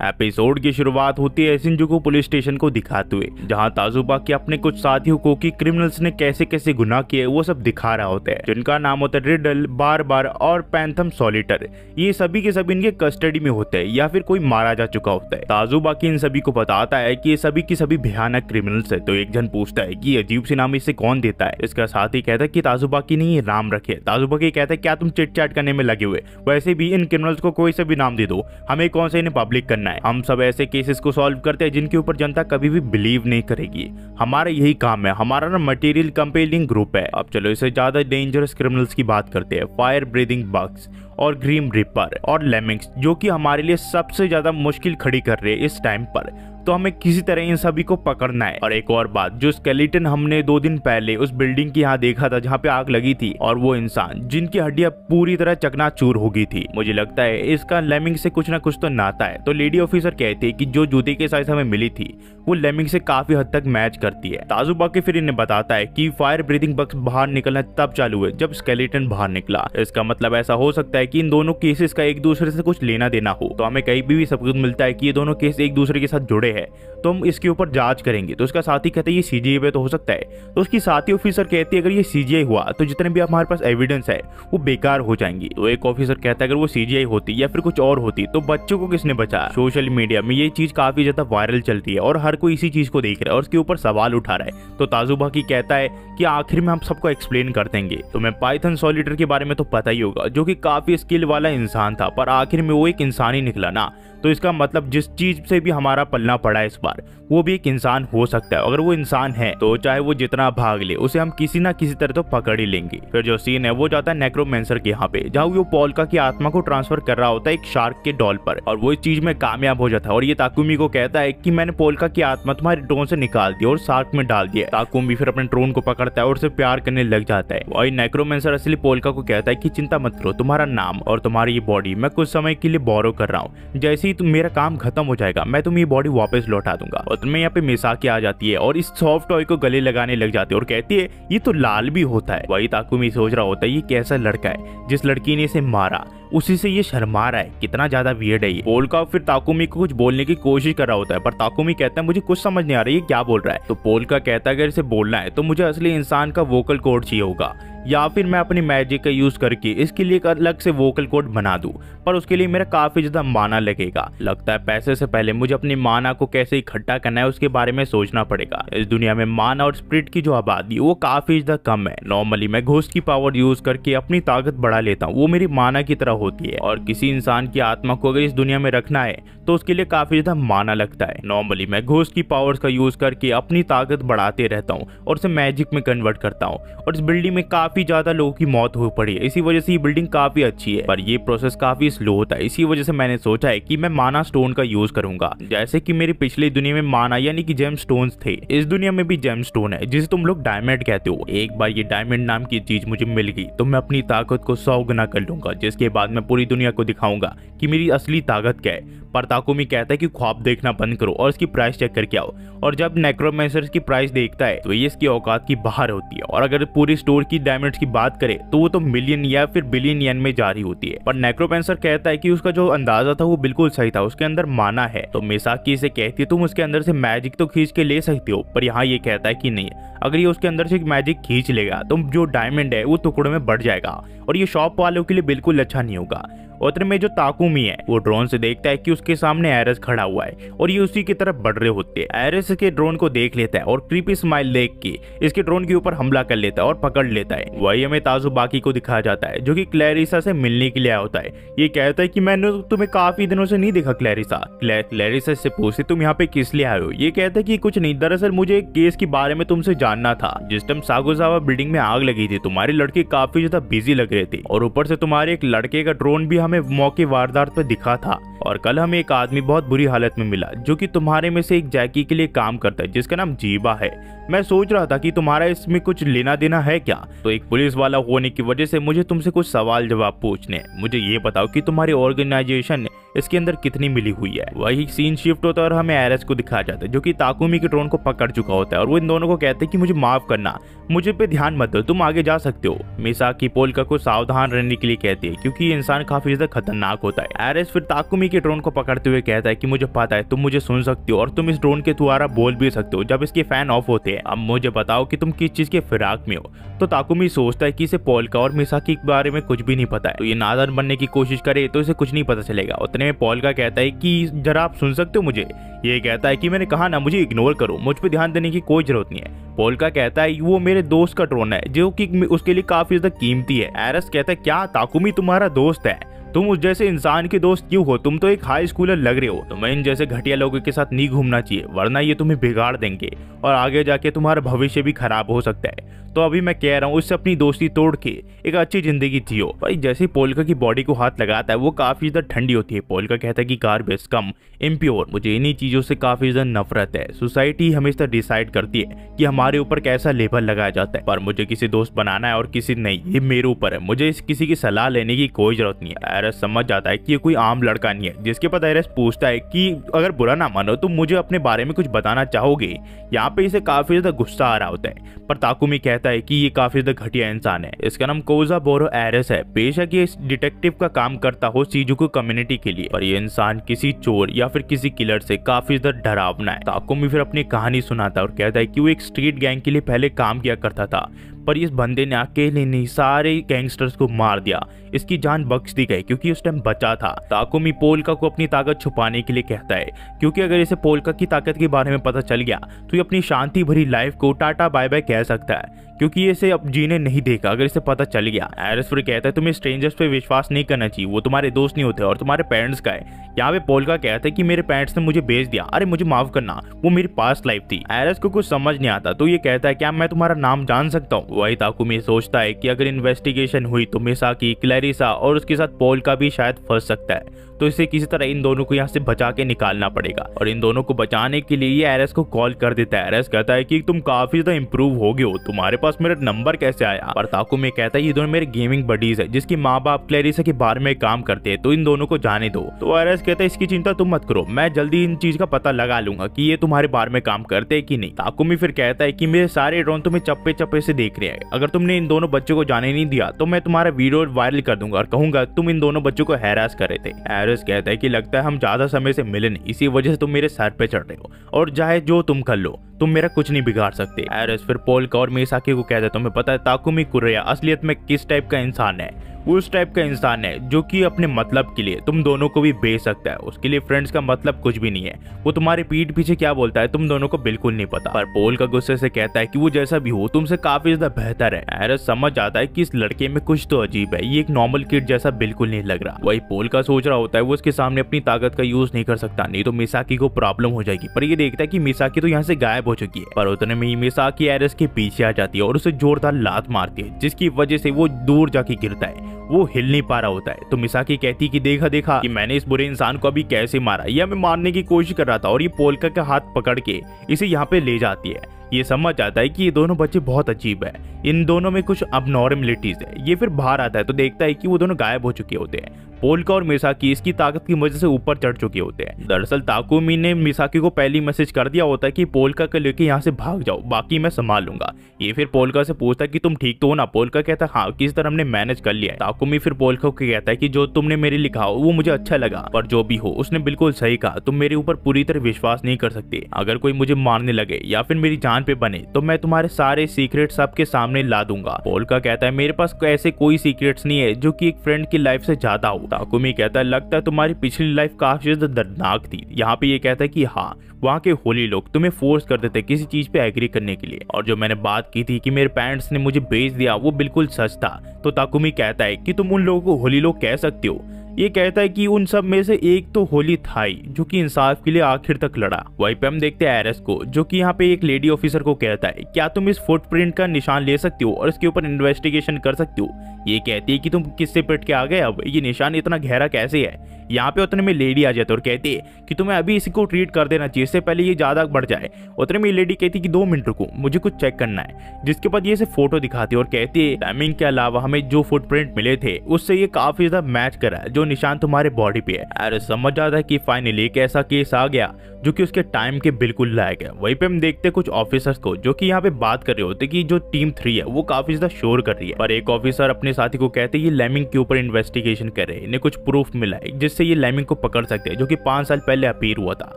Episode की शुरुआत होती है शिंजुकू पुलिस स्टेशन को दिखाते हुए, जहां ताजुबाकी अपने कुछ साथियों को कि क्रिमिनल्स ने कैसे कैसे गुनाह किए वो सब दिखा रहा होता है, जिनका नाम होता है रिडल, बार और पैंथम सॉलिटर। ये सभी के सभी इनके कस्टडी में होते हैं या फिर कोई मारा जा चुका होता है। ताजुबाकी इन सभी को बताता है कि ये सभी की सभी भयानक क्रिमिनल्स है। तो एक जन पूछता है कि अजीब सी नाम इसे कौन देता है। इसका साथी कहता है कि ताजुबाकी ने ये नाम रखे। ताजुबाकी कहता है क्या तुम चिट चैट करने में लगे हुए, वैसे भी इन क्रिमिनल्स को कोई से भी नाम दे दो, हमें कौन से इन्हें पब्लिक करना है। हम सब ऐसे केसेस को सॉल्व करते हैं जिनके ऊपर जनता कभी भी बिलीव नहीं करेगी। हमारा यही काम है, हमारा ना मटेरियल कंपेलिंग ग्रुप है। अब चलो इससे ज्यादा डेंजरस क्रिमिनल्स की बात करते हैं, फायर ब्रीदिंग बग्स और ग्रीम रिपर और लेमिंग्स, जो कि हमारे लिए सबसे ज्यादा मुश्किल खड़ी कर रहे हैं इस टाइम पर। तो हमें किसी तरह इन सभी को पकड़ना है। और एक और बात, जो स्केलेटन हमने 2 दिन पहले उस बिल्डिंग की यहाँ देखा था जहाँ पे आग लगी थी, और वो इंसान जिनकी हड्डियां पूरी तरह चकनाचूर हो गई थी, मुझे लगता है इसका लेमिंग से कुछ ना कुछ तो नाता है। तो लेडी ऑफिसर कहती है कि जो जूते की साइज हमें मिली थी वो लेमिंग से काफी हद तक मैच करती है। ताजुबाकी फिर इन्हें बताता है कि फायर ब्रीथिंग बग्स बाहर निकलना तब चालू हुए जब स्केलेटन बाहर निकला। इसका मतलब ऐसा हो सकता है कि इन दोनों केसेस का एक दूसरे से कुछ लेना देना हो। तो हमें कहीं भी सबूत मिलता है कि ये दोनों केस एक दूसरे के साथ जुड़े हैं, तो हम इसके ऊपर जांच करेंगे। तो उसका साथी कहता है ये सीजीआई पे तो हो सकता है। तो उसकी साथी ऑफिसर कहती है अगर ये सीजीआई हुआ तो जितने भी हमारे पास एविडेंस है वो बेकार हो जाएंगी। तो एक ऑफिसर कहता है अगर वो सीजीआई होती या फिर कुछ और होती तो बच्चों को किसने बचाया। सोशल मीडिया में ये चीज काफी ज्यादा वायरल चलती है और हर कोई इसी चीज को देख रहा है और उसके ऊपर सवाल उठा रहा है। तो ताजुबाकी कहता है कि आखिर में हम सबको एक्सप्लेन कर देंगे। तुम्हें पाइथन सॉलिटर के बारे में तो पता ही होगा, जो कि काफी स्किल वाला इंसान था, पर आखिर में वो एक इंसान ही निकला ना। तो इसका मतलब जिस चीज से भी हमारा पलना पड़ा है इस बार, वो भी एक इंसान हो सकता है। अगर वो इंसान है तो चाहे वो जितना भाग ले, उसे हम किसी ना किसी तरह तो पकड़ ही लेंगे। फिर जो सीन है वो जाता है नेक्रोमेंसर के यहाँ पे, जहाँ वो पोल्का की आत्मा को ट्रांसफर कर रहा होता है एक शार्क के डॉल पर, और वो इस चीज में कामयाब हो जाता है। और ये ताकुमी को कहता है कि मैंने पोल्का की आत्मा तुम्हारे ड्रोन से निकाल दी और शार्क में डाल दिया। ताकुमी फिर अपने ड्रोन को पकड़ता है और उसे प्यार करने लग जाता है। वही नेक्रोमेंसर असली पोल्का को कहता है कि चिंता मत करो, तुम्हारा नाम और तुम्हारी ये बॉडी मैं कुछ समय के लिए बोरो कर रहा हूँ। जैसे ही मेरा काम खत्म हो जाएगा मैं तुम्हें ये बॉडी वापस लौटा दूंगा। और तुम्हें यहाँ पे मिसाकी आ जाती है और इस सॉफ्ट टॉय को गले लगाने लग जाती है और कहती है ये तो लाल भी होता है। वही ताकुमी सोच रहा होता है ये कैसा लड़का है, जिस लड़की ने इसे मारा उसी से ये शर्मा रहा है, कितना ज्यादा वियर्ड है ये। पोल्का फिर ताकुमी को कुछ बोलने की कोशिश कर रहा होता है, पर ताकुमी कहता है मुझे कुछ समझ नहीं आ रहा है ये क्या बोल रहा है। तो पोल्का कहता है अगर इसे बोलना है तो मुझे असली इंसान का वोकल कोड चाहिए होगा, या फिर मैं अपनी मैजिक का यूज करके इसके लिए एक अलग से वोकल कोड बना दूं, पर उसके लिए मेरा काफी ज्यादा माना लगेगा। लगता है पैसे से पहले मुझे अपनी माना को कैसे इकट्ठा करना है उसके बारे में सोचना पड़ेगा। इस दुनिया में माना और स्पिरिट की जो आबादी वो काफी ज्यादा कम है। नॉर्मली मैं घोस्ट की पावर यूज करके अपनी ताकत बढ़ा लेता हूँ, वो मेरी माना की तरह होती है। और किसी इंसान की आत्मा को अगर इस दुनिया में रखना है तो उसके लिए काफी ज्यादा माना लगता है। नॉर्मली मैं घोस्ट की पावर्स का यूज करके अपनी ताकत बढ़ाते रहता हूँ और उसे मैजिक में कन्वर्ट करता हूँ। और इस बिल्डिंग में काफी ज्यादा लोगों की मौत हो पड़ी है, इसी वजह से ये बिल्डिंग काफी अच्छी है, पर ये प्रोसेस काफी स्लो होता है। इसी वजह से मैंने सोचा है कि मैं माना स्टोन का यूज करूंगा, जैसे कि मेरी पिछली दुनिया में माना यानी कि जेम स्टोन्स थे, इस दुनिया में भी जेम स्टोन है जिसे तुम लोग डायमंड कहते हो। एक बार ये डायमंड नाम की चीज मुझे मिल गई तो मैं अपनी ताकत को 100 गुना कर लूंगा, जिसके बाद मैं पूरी दुनिया को दिखाऊंगा कि मेरी असली ताकत क्या है। पर ताकुमी कहता है कि ख्वाब देखना बंद करो और इसकी प्राइस चेक करके आओ। और जब नेक्रोमेंसर की प्राइस देखता है तो ये इसकी औकात की बाहर होती है। और अगर पूरी स्टोर की डायमंड्स की बात करें तो वो तो मिलियन या फिर बिलियन येन में जा रही होती है। पर नेक्रोमेंसर कहता है कि उसका जो अंदाजा था वो बिल्कुल सही था, उसके अंदर माना है। तो मिसाकी से कहती है तुम उसके अंदर से मैजिक तो खींच के ले सकते हो, पर यहाँ ये कहता है कि नहीं, अगर ये उसके अंदर से मैजिक खींच लेगा तो जो डायमंड है वो टुकड़ों में बढ़ जाएगा और ये शॉप वालों के लिए बिल्कुल अच्छा नहीं होगा। उतने में जो ताकुमी है वो ड्रोन से देखता है कि उसके सामने एरस खड़ा हुआ है और ये उसी की तरफ बढ़ रहे होते हैं। एरस के ड्रोन को देख लेता है और क्रीपी स्माइल देख के इसके ड्रोन के ऊपर हमला कर लेता है और पकड़ लेता है। वही हमें ताजुबाकी को दिखाया जाता है जो कि क्लैरिसा से मिलने के लिए आया होता है। ये कहता है कि मैंने तुम्हें काफी दिनों से नहीं देखा क्लैरिसा। क्लैरिसा से पूछते तुम यहाँ पे किस लिए आए हो। ये कहता है कि कुछ नहीं, दरअसल मुझे एक केस के बारे में तुमसे जानना था। जिस टाइम सागोसावा बिल्डिंग में आग लगी थी तुम्हारे लड़के काफी ज्यादा बिजी लग रहे थे और ऊपर से तुम्हारे एक लड़के का ड्रोन भी हमें मौके वारदात पे दिखा था। और कल हमें एक आदमी बहुत बुरी हालत में मिला जो कि तुम्हारे में से एक जैकी के लिए काम करता है जिसका नाम जीबा है। मैं सोच रहा था कि तुम्हारा इसमें कुछ लेना देना है क्या। तो एक पुलिस वाला होने की वजह से मुझे तुमसे कुछ सवाल जवाब पूछने हैं। मुझे ये बताओ कि तुम्हारी ऑर्गेनाइजेशन इसके अंदर कितनी मिली हुई है। वही सीन शिफ्ट होता है और हमें एरस को दिखाया जाता है जो कि ताकुमी के ड्रोन को पकड़ चुका होता है और वो इन दोनों को कहते हैं कि मुझे माफ करना, मुझे पे ध्यान मत दो, तुम आगे जा सकते हो। मिसाकी पोल्का को सावधान रहने के लिए कहती है क्योंकि ये इंसान काफी ज्यादा ज्यादा खतरनाक होता है। एरिस फिर ताकुमी के ड्रोन को पकड़ते हुए कहता है कि मुझे पता है तुम मुझे सुन सकते हो और तुम इस ड्रोन के द्वारा बोल भी सकते हो जब इसके फैन ऑफ होते हैं। अब मुझे बताओ कि तुम किस चीज के फिराक में हो। तो ताकुमी सोचता है कि इसे पोल्का और मिसाकी के बारे में कुछ भी नहीं पता है, तो ये नादान बनने की कोशिश करे तो इसे कुछ नहीं पता चलेगा। उतने में पोल्का कहता है कि जरा आप सुन सकते हो मुझे। ये कहता है कि मैंने कहा ना मुझे इग्नोर करो, मुझ पे ध्यान देने की कोई जरूरत नहीं है। पोल्का कहता है वो मेरे दोस्त का ड्रोन है जो कि उसके लिए काफी ज्यादा कीमती है। एरिस कहता है क्या ताकुमी तुम्हारा दोस्त है? तुम उस जैसे इंसान के दोस्त क्यों हो? तुम तो एक हाई स्कूलर लग रहे हो। तुम्हें इन जैसे घटिया लोगों के साथ नहीं घूमना चाहिए वरना ये तुम्हें बिगाड़ देंगे और आगे जाके तुम्हारा भविष्य भी खराब हो सकता है। तो अभी मैं कह रहा हूँ उससे अपनी दोस्ती तोड़ के एक अच्छी जिंदगी जियो। भाई जैसे पोल्का की बॉडी को हाथ लगाता है वो काफी ज्यादा ठंडी होती है। पोल्का कहता है कि गार्बेज, कम, इम्प्योर, मुझे इन्हीं चीजों से काफी ज्यादा नफरत है। सोसाइटी हमेशा डिसाइड करती है कि हमारे ऊपर कैसा लेबल लगाया जाता है, पर मुझे किसी दोस्त बनाना है और किसी नहीं, ये मेरे ऊपर है। मुझे किसी की सलाह लेने की कोई जरूरत नहीं है। एरिस समझ जाता है कि ये कोई आम लड़का नहीं है। जिसके बाद एरिस पूछता है कि अगर बुरा ना मानो तो मुझे अपने बारे में कुछ बताना चाहोगे? यहाँ पे इसे काफी ज्यादा गुस्सा आ रहा होता है, पर ताकुमी कहता है कि ये काफी ज्यादा घटिया इंसान है। इसका नाम कोजाबोरो एरिस है। बेशक ये डिटेक्टिव का काम करता हो शिजुकु कम्युनिटी के लिए, पर ये इंसान किसी चोर या फिर किसी किलर से काफी ज्यादा डरावना है। ताकुमी फिर अपनी कहानी सुनाता है और कहता है कि वो एक स्ट्रीट गैंग के लिए पहले काम किया करता था, पर इस बंदे ने अकेले नहीं सारे गैंगस्टर्स को मार दिया। इसकी जान बख्श दी गई क्योंकि उस टाइम बचा था। ताकुमी पोल्का को अपनी ताकत छुपाने के लिए कहता है क्योंकि अगर इसे पोल्का की ताकत के बारे में पता चल गया तो ये अपनी शांति भरी लाइफ को टाटा बाय बाय कह सकता है, क्योंकि ये इसे अब जीने नहीं देगा अगर इसे पता चल गया। एरिस फिर कहता है तुम्हें स्ट्रेंजर्स पे विश्वास नहीं करना चाहिए, वो तुम्हारे दोस्त नहीं होते और तुम्हारे पेरेंट्स का है। यहाँ पे पोल्का कहता है कि मेरे पेरेंट्स ने मुझे भेज दिया, अरे मुझे माफ करना, वो मेरी पास्ट लाइफ थी। एरिस को कुछ समझ नहीं आता तो ये कहता है क्या मैं तुम्हारा नाम जान सकता हूँ? वही ताकुमी सोचता है कि अगर इन्वेस्टिगेशन हुई तो मिसाकी, क्लैरिसा और उसके साथ पोल्का भी शायद फंस सकता है, तो इसे किसी तरह इन दोनों को यहाँ से बचा के निकालना पड़ेगा। और इन दोनों को बचाने के लिए ये एरिस को कॉल कर देता है। एरिस कहता है कि तुम काफी ज्यादा इंप्रूव हो गए हो, तुम्हारे पास मेरा नंबर कैसे आया? पर ताकुमी कहता है ये दोनों मेरे गेमिंग बडीज है जिसकी माँ बाप क्लैरिसा के बारे में काम करते हैं, तो इन दोनों को जाने दो। तो एरिस कहता है इसकी चिंता तुम मत करो, मैं जल्दी इन चीज का पता लगा लूंगा कि ये तुम्हारे बारे में काम करते हैं कि नहीं। ताकुमी फिर कहता है कि मेरे सारे ड्रोन तुम्हें चप्पे चप्पे से देख रहे हैं, अगर तुमने इन दोनों बच्चों को जाने नहीं दिया तो मैं तुम्हारा वीडियो वायरल कर दूंगा और कहूंगा तुम इन दोनों बच्चों को हैरास कर रहे थे। एरिस कहता है कि लगता है हम ज्यादा समय से मिले नहीं, इसी वजह से तुम मेरे सर पे चढ़ रहे हो और चाहे जो तुम कर लो तुम मेरा कुछ नहीं बिगाड़ सकते। एरिस फिर पोल्का और मिसाकी को कहता है तुम्हें पता है ताकुमी कुरेया असलियत में किस टाइप का इंसान है? उस टाइप का इंसान है जो कि अपने मतलब के लिए तुम दोनों को भी बेच सकता है, उसके लिए फ्रेंड्स का मतलब कुछ भी नहीं है। वो तुम्हारे पीठ पीछे क्या बोलता है तुम दोनों को बिल्कुल नहीं पता। पर पोल्का गुस्से से कहता है कि वो जैसा भी हो तुमसे काफी ज्यादा बेहतर है। एरिस समझ जाता है कि इस लड़के में कुछ तो अजीब है, ये एक नॉर्मल किड जैसा बिल्कुल नहीं लग रहा। वही पोल्का सोच रहा होता है वो उसके सामने अपनी ताकत का यूज नहीं कर सकता, नहीं तो मिसाकी को प्रॉब्लम हो जाएगी। पर ये देखता है कि मिसाकी तो यहाँ से गायब हो चुकी है। पर उतने में मिसाकी एरिस के पीछे आ जाती है और उसे जोरदार लात मारती है जिसकी वजह से वो दूर जाके गिरता है, वो हिल नहीं पा रहा होता है। तो मिसाकी कहती कि देखा देखा कि मैंने इस बुरे इंसान को अभी कैसे मारा, या मैं मारने की कोशिश कर रहा था, और ये पोल्का का हाथ पकड़ के इसे यहाँ पे ले जाती है। ये समझ आता है कि ये दोनों बच्चे बहुत अजीब है, इन दोनों में कुछ अबनॉर्मलिटीज है। ये फिर बाहर आता है तो देखता है कि वो दोनों गायब हो चुके होते हैं। पोल्का और मिसाकी इसकी ताकत की वजह से ऊपर चढ़ चुके होते हैं। दरअसल ताकुमी ने मिसाकी को पहली मैसेज कर दिया होता है कि पोल्का को लेके यहाँ से भाग जाओ, बाकी मैं संभाल लूंगा। ये फिर पोल्का से पूछता है कि तुम ठीक तो हो ना? पोल्का कहता है हाँ, किस तरह हमने मैनेज कर लिया है। ताकुमी फिर पोल्का को कहता है कि जो तुमने मेरे लिखा हो वो मुझे अच्छा लगा, पर जो भी हो उसने बिल्कुल सही कहा, तुम मेरे ऊपर पूरी तरह विश्वास नहीं कर सकते। अगर कोई मुझे मारने लगे या फिर मेरी जान पे बने तो मैं तुम्हारे सारे सीक्रेट सबके सामने ला दूंगा। पोल्का कहता है मेरे पास ऐसे कोई सीक्रेट्स नहीं है जो कि एक फ्रेंड की लाइफ से ज्यादा हो। ताकुमी कहता है लगता है तुम्हारी पिछली लाइफ काफी ज्यादा दर्दनाक थी। यहाँ पे ये कहता है कि हाँ, वहाँ के होली लोग तुम्हें फोर्स करते थे किसी चीज पे एग्री करने के लिए, और जो मैंने बात की थी कि मेरे पेरेंट्स ने मुझे भेज दिया वो बिल्कुल सच था। तो ताकुमी कहता है कि तुम उन लोगों को होली लोग कह सकते हो। ये कहता है कि उन सब में से एक तो होली था ही जो कि इंसाफ के लिए आखिर तक लड़ा। वहीं पे हम देखते हैं एरिस को जो कि यहाँ पे एक लेडी ऑफिसर को कहता है क्या तुम इस फुटप्रिंट का निशान ले सकती हो और इसके ऊपर इन्वेस्टिगेशन कर सकती हो। ये कहती है कि तुम किससे पिट के आ गए, अब ये निशान इतना गहरा कैसे है। यहाँ पे उतने में लेडी आ जाती है और कहती है कि तुम्हें अभी इसी को ट्रीट कर देना चाहिए, इससे पहले ये ज्यादा बढ़ जाए। उतने में लेडी कहती है कि 2 मिनट रुको, मुझे कुछ चेक करना है। जिसके बाद ये फोटो दिखाती है और कहती है टाइमिंग के अलावा हमें जो फुटप्रिंट मिले थे उससे ये काफी ज्यादा मैच करा है जो जो निशान तुम्हारे बॉडी पे है। एरिस समझ जाता है कि फाइनली एक ऐसा केस आ गया जो कि उसके टाइम के बिल्कुल लायक है। वहीं पे हम देखते कुछ ऑफिसर्स को जो कि यहाँ पे बात कर रहे होते कि जो टीम 3 है वो काफी ज्यादा शोर कर रही है। पर एक ऑफिसर अपने साथी को कहते हैं ये लेमिंग के ऊपर इन्वेस्टिगेशन कर रहे हैं, इन्हें कुछ प्रूफ मिला है जिससे ये लेमिंग को पकड़ सकते हैं, जो कि 5 साल पहले अपीयर हुआ था।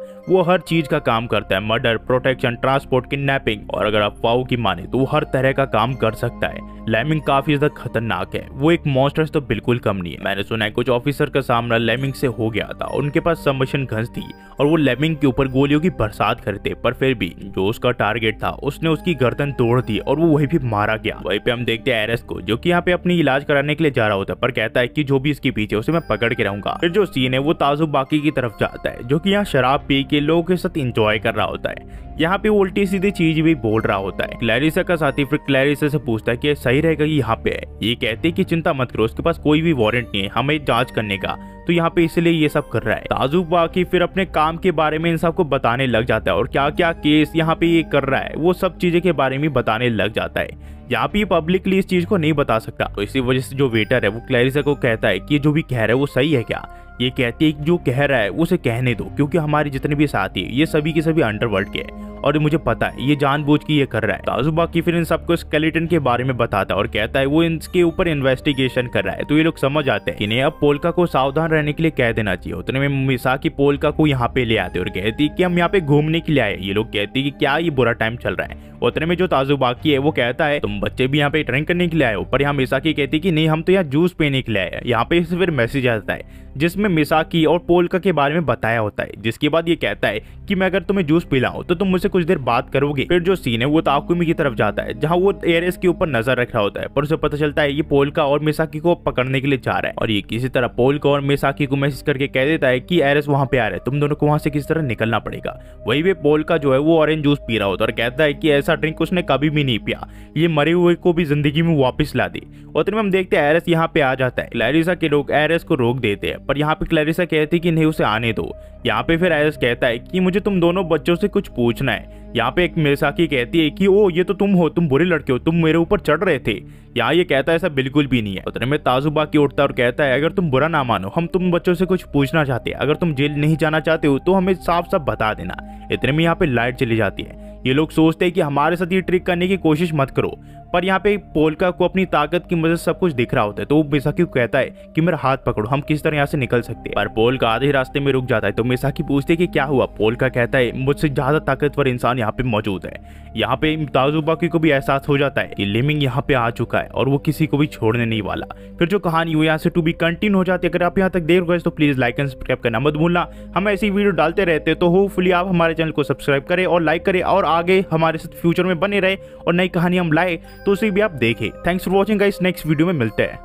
वो हर चीज का काम करता है, मर्डर, प्रोटेक्शन, ट्रांसपोर्ट, किडनैपिंग, और अगर अफवाहों की माने तो वो हर तरह का काम कर सकता है। लेमिंग काफी ज्यादा खतरनाक है, वो एक मॉन्स्टर तो बिल्कुल कम नहीं है। मैंने सुना है कुछ ऑफिसर का सामना लेमिंग से हो गया था, उनके पास सबमर्शन गन्स थी और वो लेमिंग के ऊपर गोलियों की बरसात करते, पर फिर भी जो उसका टारगेट था उसने उसकी गर्दन तोड़ दी और वो वहीं पे मारा गया। वहीं पे हम देखते हैं एरिस को जो कि यहाँ पे अपनी इलाज कराने के लिए जा रहा होता है, पर कहता है कि जो भी इसके पीछे उसे मैं पकड़ के रहूंगा। फिर जो सीन है वो ताजुबाकी की तरफ जाता है जो कि यहाँ शराब पी के लोगों के साथ इंजॉय कर रहा होता है। यहाँ पे उल्टी सीधी चीज भी बोल रहा होता है। क्लैरिसा का साथी फिर क्लैरिसा से पूछता है कि सही रहेगा कि यहाँ पे है। ये कहते हैं कि चिंता मत करो, उसके पास कोई भी वारंट नहीं है हमें जांच करने का, तो यहाँ पे इसलिए ये सब कर रहा है। ताजुबाकी फिर अपने काम के बारे में इन सबको बताने लग जाता है और क्या क्या केस यहाँ पे ये कर रहा है वो सब चीजें के बारे में बताने लग जाता है। यहाँ पे पब्लिकली इस चीज को नहीं बता सकता, तो इसी वजह से जो वेटर है वो क्लैरिसा को कहता है कि जो भी कह रहा है वो सही है क्या। ये कहती है कि जो कह रहा है उसे कहने दो, क्योंकि हमारे जितने भी साथी है ये सभी के सभी अंडरवर्ल्ड के हैं और मुझे पता है ये जानबूझ के ये कर रहा है। ताजुबाकी फिर इन सबको स्केलेटन के बारे में बताता है और कहता है वो इनके ऊपर इन्वेस्टिगेशन कर रहा है। तो ये लोग समझ आते हैं कि नहीं अब पोल्का को सावधान रहने के लिए कह देना चाहिए। उतने में मिसाकी पोल्का को यहाँ पे ले आते और कहती कि हम यहाँ पे घूमने के लिए आए। ये लोग कहती कि क्या ये बुरा टाइम चल रहा है। उतने में जो ताजुबाकी है वो कहता है तुम बच्चे भी यहाँ पे ड्रिंक करने के लिए आए हो, पर यहाँ मिसाकी कहती कि नहीं हम तो यहाँ जूस पीने के लिए आए। यहाँ पे फिर मैसेज आता है जिसमें मिसाकी और पोल्का के बारे में बताया होता है, जिसके बाद ये कहता है कि मैं अगर तुम्हें जूस पिलाऊं तो तुम मुझसे कुछ देर बात करोगे। फिर जो सीन है वो ताकुमी की तरफ जाता है जहां वो एरिस के ऊपर नजर रख रहा होता है, पर उसे पता चलता है ये पोल्का और मिसाकी को पकड़ने के लिए जा रहा है और ये किसी तरह पोल्का और मिसाकी को मैसेज करके कह देता है कि एरिस वहां पे आ रहा है, तुम दोनों को वहां से किसी तरह निकलना पड़ेगा। वही पे पोल्का जो है वो ऑरेंज जूस पी रहा होता है और कहता है कि ऐसा ड्रिंक उसने कभी भी नहीं पिया, ये मरे हुए को भी जिंदगी में वापस ला दे। उतने में हम देखते हैं एरिस यहाँ पे आ जाता है। क्लैरिसा के लोग एरिस को रोक देते हैं, पर यहाँ पे क्लैरिसा कहती कि नहीं उसे आने दो। यहाँ पे फिर एरिस कहता है कि मुझे तुम दोनों बच्चों से कुछ पूछना है। यहाँ पे एक मिसाकी कहती है कि ओ ये तो तुम हो, तुम बुरे लड़के हो, तुम मेरे ऊपर चढ़ रहे थे। यहाँ ये कहता है ऐसा बिल्कुल भी नहीं है। उतने में ताजुबाकी उठता है और कहता है अगर तुम बुरा ना मानो हम तुम बच्चों से कुछ पूछना चाहते हैं, अगर तुम जेल नहीं जाना चाहते हो तो हमें साफ साफ बता देना। इतने में यहाँ पे लाइट चली जाती है। ये लोग सोचते हैं कि हमारे साथ ये ट्रिक करने की कोशिश मत करो, पर यहाँ पे पोल्का को अपनी ताकत की मदद से सब कुछ दिख रहा होता है, तो वो मिसाकी को कहता है कि मेरा हाथ पकड़ो, हम किस तरह यहाँ से निकल सकते हैं। पर पोल्का आधे रास्ते में रुक जाता है, तो मिसाकी पूछते है कि क्या हुआ। पोल्का कहता है मुझसे ज्यादा ताकतवर इंसान यहाँ पे मौजूद है। यहाँ पे ताजुबाकी को भी एहसास हो जाता है कि लेमिंग यहाँ पे आ चुका है और वो किसी को भी छोड़ने नहीं वाला। फिर जो कहानी वो यहाँ से टू बी कंटिन्यू हो जाती है। अगर आप यहाँ तक देख गए तो प्लीज लाइक एंड सब्सक्राइब करना मत भूलना। हम ऐसी वीडियो डालते रहते हैं, तो होपफुली आप हमारे चैनल को सब्सक्राइब करें और लाइक करें और आगे हमारे साथ फ्यूचर में बने रहे और नई कहानी हम लाए तो उसे भी आप देखें। Thanks for watching guys, next video में मिलते हैं।